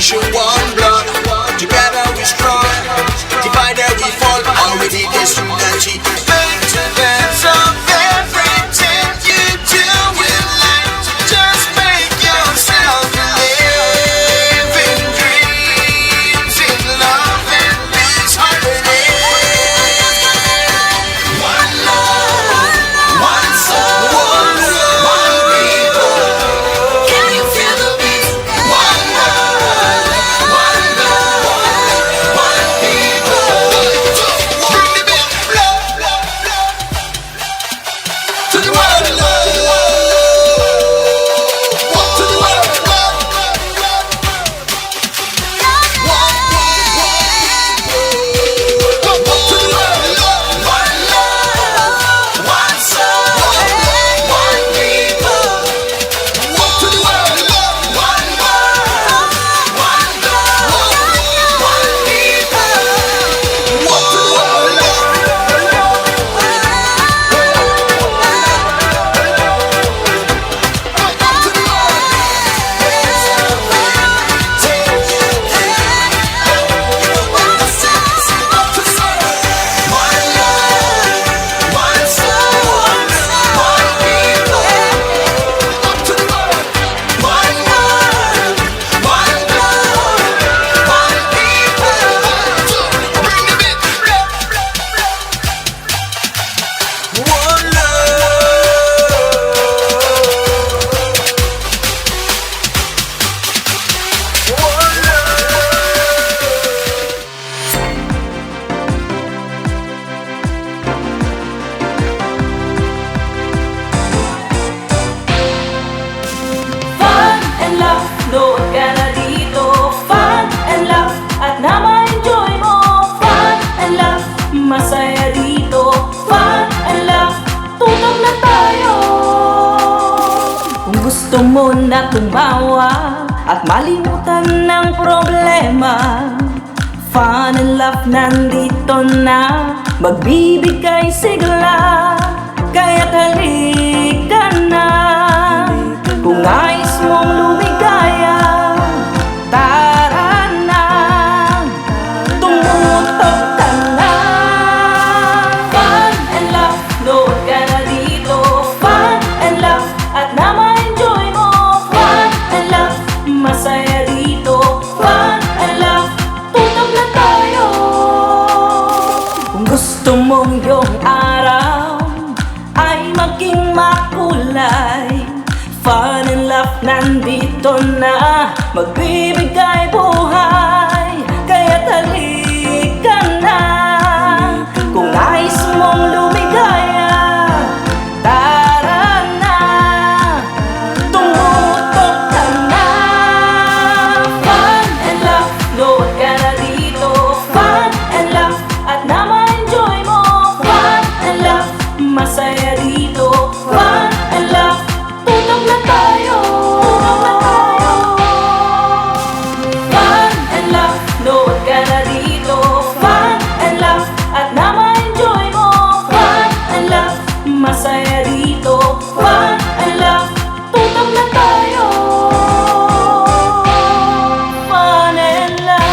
nation, one blood. Together we strong, divided we fall. All we need is unity. Maintenance of everything you do in life. Just make yourself live in dreams, in love and peace, harmony. One love, one soul, one soul, one people. Can you feel the beat? One love, one love, one people. Bring the beat, love, love, love, to the world, love, to the world, love, one love, one soul, one people. To the world, love, one love, one love, one people. To the world, Fun and laugh, nood ka na dito. Fun and laugh, at na ma-enjoy mo. Fun and laugh, masaya dito. Fun and laugh, tutok na tayo. Kung gusto mo na tumawa at malimutan ng problema, Fun and laugh nandito na, magbibigay sigla. Kaya't halika na, kung nais mong lumigaya, tara na, tumutok ka na. Fun and laugh, nood ka na dito. Fun and laugh, at na ma-enjoy mo. Fun and laugh, masaya dito. Fun and laugh, tutok na tayo. Kung gusto mong iyong araw ay maging makulay, Fun and laugh nandito na, magbibigay buhay. Kaya't halika na, kung nais mong lumigaya, tara na, tumutok ka na. Fun and laugh, nood ka na dito. Fun and laugh, at na ma-enjoy mo. Fun and laugh, masaya dito. Fun and laugh, tutok na tayo. Fun and laugh, nood ka na dito. Fun and laugh, at na ma-enjoy mo. Fun and laugh, masaya dito. Fun and laugh, tutok na tayo. Fun and laugh.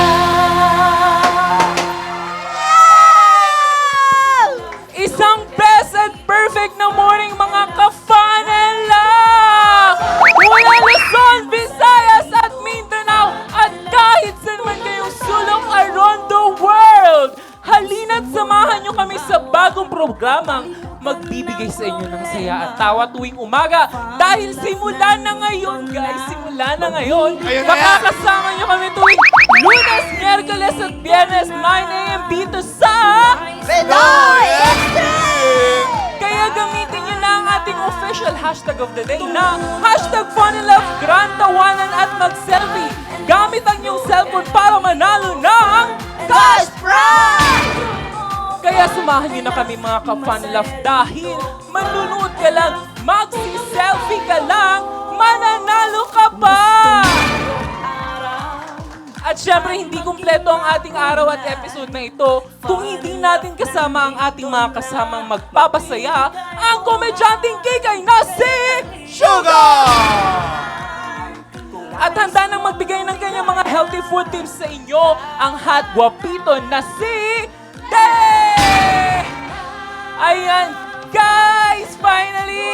Isang best and perfect na morning mga ka-Fun and Laugh! Mula Luzon, Visayas at Mindanao at kahit saan man kayong sulok around the world! Halina't samahan nyo kami sa bagong programang magbibigay sa inyo ng saya at tawa tuwing umaga dahil simula na ngayon, guys, simula na ngayon, makakasama nyo kami tuwing Lunes, Miyerkules at Biyernes, 9 a.m. dito sa Pinoy Extreme! Kaya gamitin nyo na ang ating official hashtag of the day na hashtag #FunandLaughGrandTawanan at mag-selfie. Gamit ang inyong cellphone para manalo ng Cash Prize! Kaya sumahan nyo na kami mga ka-Fun Laugh dahil manunood ka lang, magsi-selfie ka lang, mananalo ka pa! At syempre, hindi kumpleto ang ating araw at episode na ito kung hindi natin kasama ang ating mga kasamang magpapasaya, ang komedyanteng kikay na si Sugar! At handa nang magbigay ng kanyang mga healthy food tips sa inyo, ang hot guwapito na si Dave! Ayan, guys! Finally!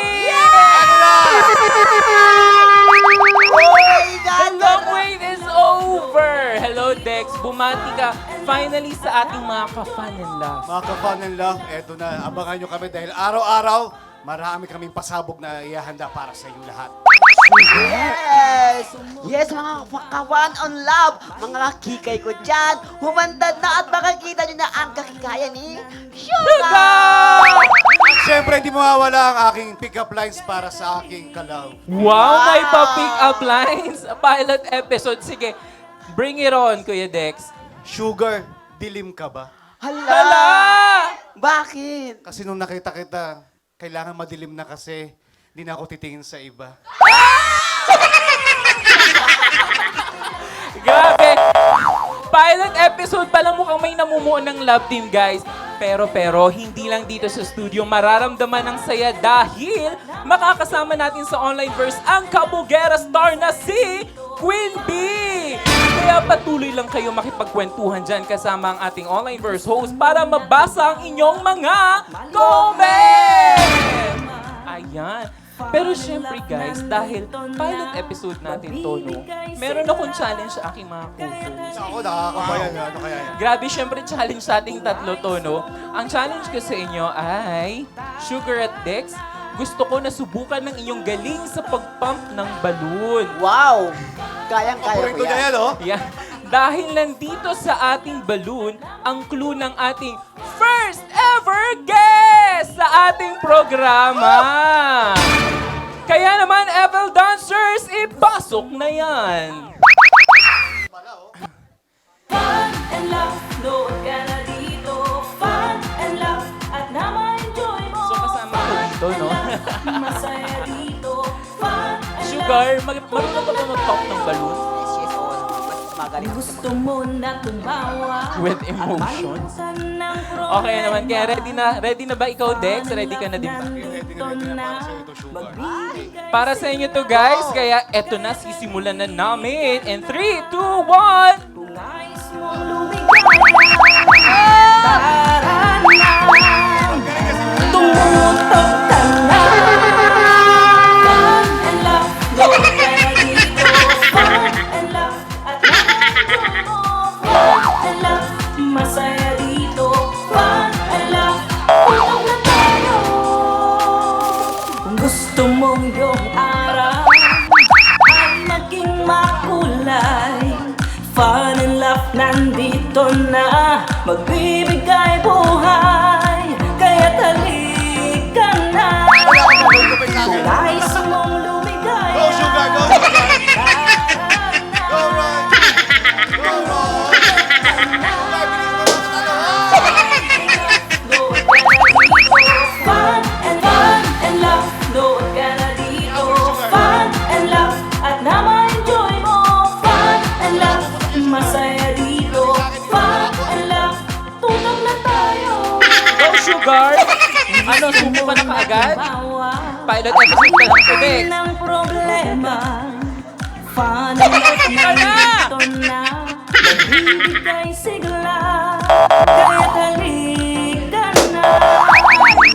The long wait is over! Hello, Dex. Bumati ka finally sa ating mga ka-fan and love. Mga ka-fan and love, eto na, abangan nyo kami dahil araw-araw, marami kaming pasabog na ihahanda para sa inyong lahat. Yes! Yes, mga kawan on love, mga kakikay ko dyan, humandad na at makikita nyo na ang kakikaya ni Sugar! At syempre, hindi mawawala ang aking pick-up lines para sa aking kalaw. Wow, may pa-pick up lines. Pilot episode. Sige, bring it on, Kuya Dex. Sugar, dilim ka ba? Hala! Bakit? Kasi nung nakita kita, kailangan madilim na kasi hindi na ako titingin sa iba. Grabe! Pilot episode pa lang mukhang may namumuo ng love team, guys. Pero, hindi lang dito sa studio mararamdaman ng saya dahil makakasama natin sa online verse ang kabugera star na si Queen Bee! Kaya patuloy lang kayo makipagkwentuhan dyan kasama ang ating online verse host para mabasa ang inyong mga comment! Ayan. Pero syempre guys, dahil pilot episode natin to, no, meron akong challenge sa aking mga co-hosts. Ako, nakakabayan nga. Ano kaya yan? Grabe, syempre challenge sa ating tatlo to, no? Ang challenge ko sa inyo ay, Sugar at Dex, gusto ko na subukan ng inyong galing sa pag-pump ng balloon. Wow! Kayang-kaya ko Paborito niya yan. yan, oh. Yan. Dahil nandito sa ating balloon, ang clue ng ating first ever guest sa ating programa. Kaya naman, FL Dancers, ipasok na yan. Fun and love, load ka na dito. Fun and love, at na ma-enjoy mo. So, kasama ko dito, no? Masaya dito. Fun and Sugar, marunong ka ba mag-pump ng balloon? Yes, yes, oo. Mas magaling ako sa gusto mo na tumawa. With emotions? At ng Okay naman, kaya ready na ba ikaw, Dex? Ready ka na din ba? Ready na para sa ito, Sugar. Para sa inyo to, guys. Kaya eto na, sisimulan na namin. In 3, 2, 1! Kung nais mong lumigaya, tara na. Tumutok ka na. Fun and love, load ka na dito. Fun and love, at na-enjoy mo. Fun and love, masaya dito. Fun and love, tulog na tayo. Kung gusto mong iyong araw ay maging makulay, fun and love nandito na, magbibigay buhay. Kaya't halika na. Kung nais mong lumigaya, Go, Sugar! Go, Sugar! Go, Ron! Go, Ron! Sugar, bilis mo mga Fun and love, load ka na dito. Fun and love, at na ma-enjoy mo. Fun and love, masaya dito. Fun and love, tulog na tayo. Go, Sugar! Ano, sumo ka na kaagad? Pilot episode pa lang to, Dex. ng problema. Fun and love nandito na, magbibigay sigla. Kaya't halika na.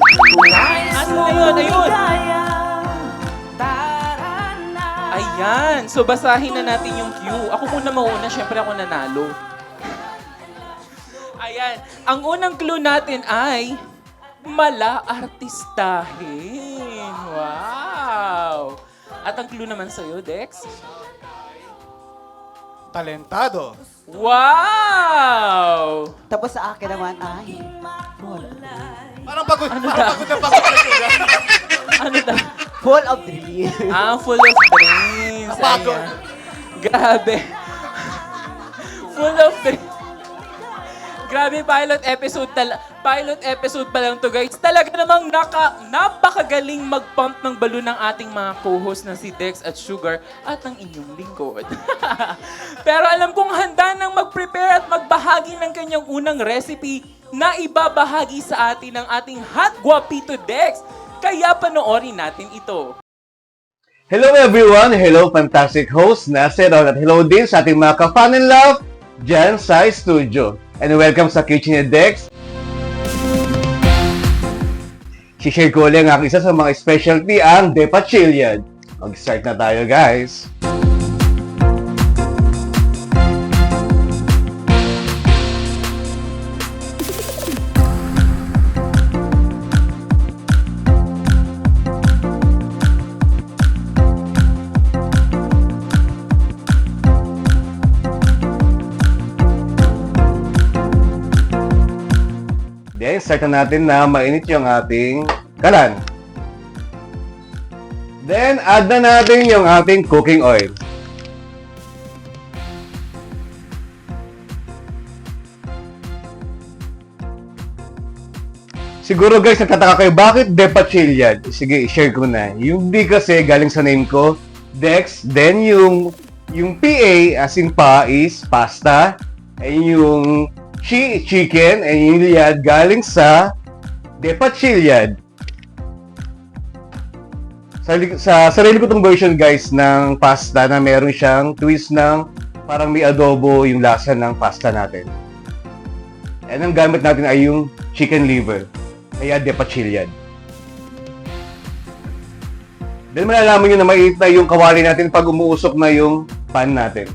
Kung nais Ano mong na yun? Ayun. lumigaya, tara na. Ayan. So, basahin na natin yung cue. Ako muna mauna. Siyempre ako nanalo. Ayan. Ang unang clue natin ay mala-artistahin. Wow! At ang clue naman sa'yo, Dex? Talentado. Wow! Tapos sa akin naman ay... Parang pagod, Ano parang daw? pagod na pagod na, Sugar. Ano daw? Full of dreams. Full of dreams. Napagod. Ayan. Grabe. Full of dreams. Grabe, pilot episode pa lang to, guys. Talaga namang napakagaling mag-pump ng balon ng ating mga co-host na si Dex at Sugar at ang inyong lingkod. Pero alam kong handa nang mag-prepare at magbahagi ng kanyang unang recipe na ibabahagi sa atin ng ating hot guapito Dex. Kaya panoorin natin ito. Hello everyone! Hello fantastic host na si Ron at hello din sa ating mga ka-fan and love dyan sa studio. And welcome sa Kitchen ni Dex. Si-share ko ulit ang aking isa sa mga specialty, ang Depachiliad. Mag-start na tayo guys! Then, start na natin na mainit yung ating kalan. Then, add na natin yung ating cooking oil. Siguro guys, nagtataka kayo, bakit Depachiliad? Sige, i-share ko na. Yung D kasi galing sa name ko, Dex. Then, yung PA, as in pa, is pasta. And yung chicken, and yung liad galing sa Depachiliad. Sa sarili ko tong version guys ng pasta na meron siyang twist ng parang may adobo yung lasa ng pasta natin. And ang gamit natin ay yung chicken liver. Kaya Depachiliad. Then malalaman nyo na maiit na yung kawali natin pag umuusok na yung pan natin.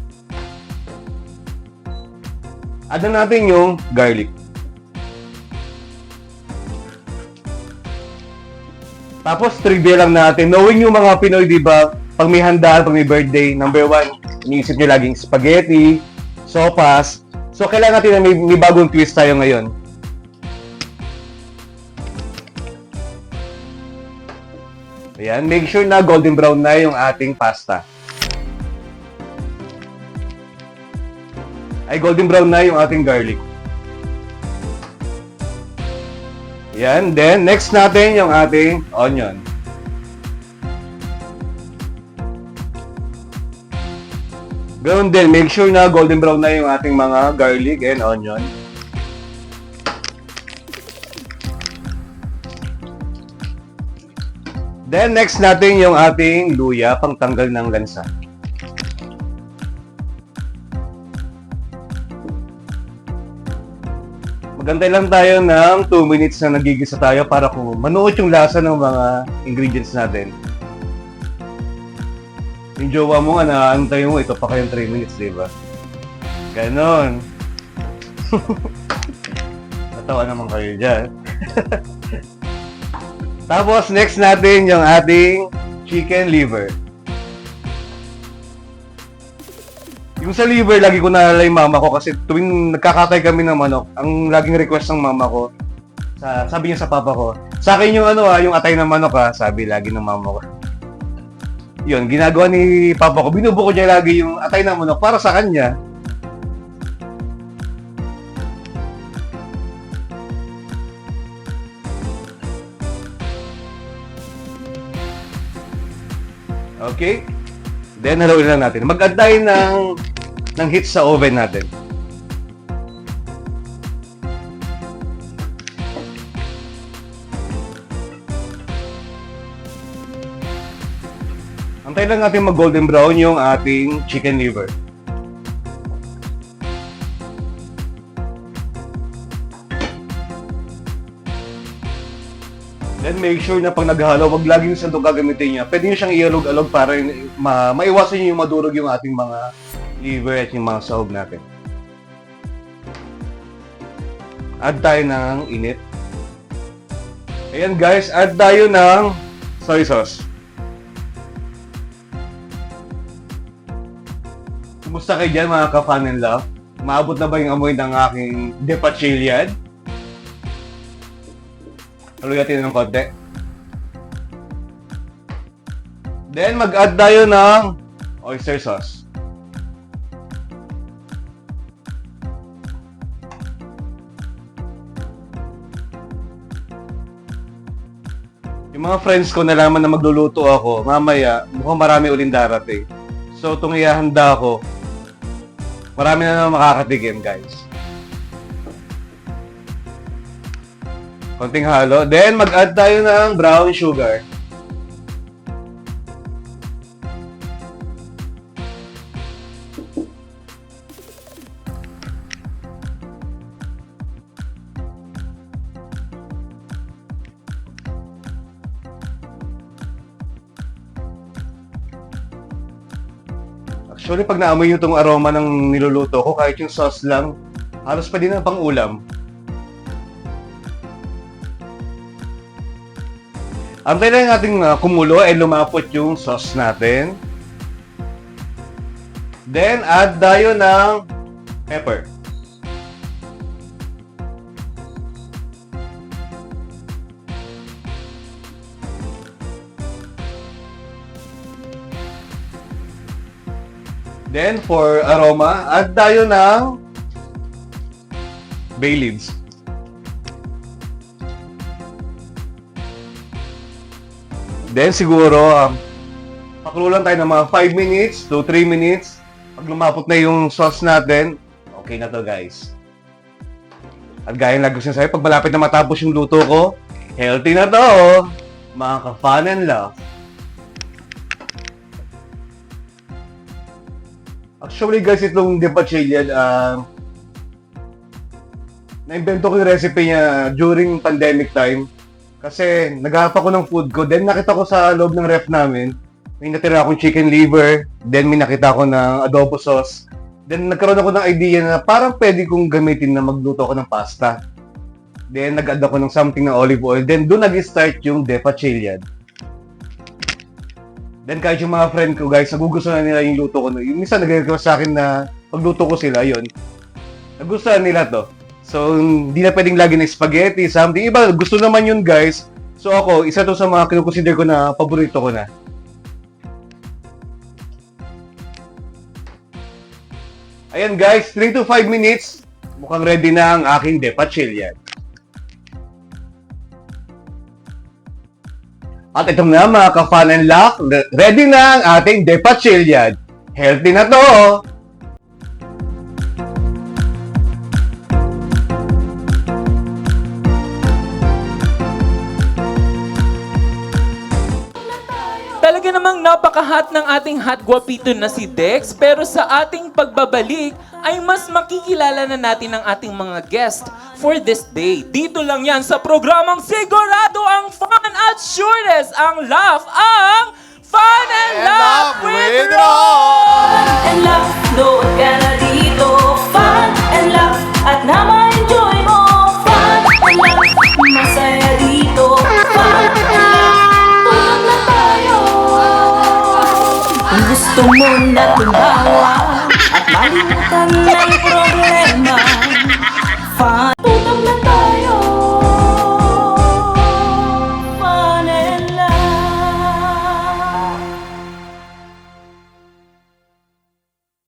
Add na natin yung garlic. Tapos, trivia lang natin. Knowing yung mga Pinoy, di ba, pag may handaan, pag may birthday, number 1, iniisip nyo laging spaghetti, sopas. So, kailangan natin na may bagong twist tayo ngayon. Ayan, make sure na golden brown na yung ating pasta. Ay golden brown na yung ating garlic. Yan. Then, next natin yung ating onion. Ganoon din, make sure na golden brown na yung ating mga garlic and onion. Then, next natin yung ating luya, pang tanggal ng lansa. Magantay lang tayo ng 2 minutes na nagigisa tayo para kung manuot yung lasa ng mga ingredients natin. Yung jowa mo nga, naantay mo, ito pa kayong 3 minutes, diba? Ganon. Natawa naman kayo dyan. Tapos, next natin yung ating chicken liver. Yung sa liver, lagi ko naalala yung mama ko kasi tuwing nagkakatay kami ng manok, ang laging request ng mama ko, sabi niya sa papa ko, sa akin yung yung atay ng manok sabi lagi ng mama ko. Yun, ginagawa ni papa ko, binubuko niya lagi yung atay ng manok para sa kanya. Okay? Then, haluin lang natin. Mag-add tayo ng heat sa oven natin. Antayin lang natin mag-golden brown yung ating chicken liver. Then make sure na pag naghalo, wag laging sandok gagamitin niya. Pwede niyo siyang ialog-alog para maiwasan niyo yung madurog yung ating mga liver at yung mga sahog natin. Add tayo ng init. Ayan guys, add tayo ng soy sauce. Kumusta kayo dyan mga ka-fan and love? Maabot na ba yung amoy ng aking Depachiliad? Haluin natin ng konti. Then, mag-add tayo ng oyster sauce. Yung mga friends ko nalaman na magluluto ako, mamaya, mukhang marami uling darating. So, itong ihahanda ko, marami na naman makakatikim, guys. Konting halo. Then, mag-add tayo ng brown sugar. Actually, pag naamoy nyo itong aroma ng niluluto ko, kahit yung sauce lang, halos pa din na pang ulam. Antay lang nating kumulo ay lumapot yung sauce natin. Then, add tayo ng pepper. Then, for aroma, add tayo ng bay leaves. Then, siguro, pakulo lang tayo ng mga 5 minutes to 3 minutes. Pag lumapot na yung sauce natin, okay na to, guys. At gaya ng lagi ko sinasabi, pag malapit na matapos yung luto ko, healthy na to, mga ka-fun and love. Actually, guys, itong Depachillian, na-invento ko yung recipe niya during pandemic time. Kasi naghahanap ako ng food ko. Then nakita ko sa loob ng ref namin, may natira akong chicken liver. Then may nakita ko ng adobo sauce. Then nagkaroon ako ng idea na parang pwede kong gamitin na magluto ako ng pasta. Then nag-add ako ng something na olive oil. Then doon nag-start yung Depachillian. Then kahit yung mga friend ko, guys, nagugustuhan nila yung luto ko. Yung minsan nag-request sa akin na pagluto ko sila, yun. Nagustuhan nila to. So, hindi na pwedeng lagi ng spaghetti, something. Iba, gusto naman yun, guys. So ako, isa to sa mga kinukonsider ko na paborito ko na. Ayan, guys, 3 to 5 minutes. Mukhang ready na ang aking Depachillian. At ito na mga ka-fun and laugh, ready na ang ating Depachillian. Healthy na to! Talaga namang napaka-hot ng ating hot guapito na si Dex, pero sa ating pagbabalik ay mas makikilala na natin ang ating mga guest for this day. Dito lang yan sa programang sigurado ang fun at sureness ang laugh ang Fun and Laugh with Ron! And love, nood ka na dito. Fun and love, at na ma-enjoy mo. Fun and love, masaya dito. Fun and love, tulog na tayo. Kung gusto mo na tumawa at malimutan na yung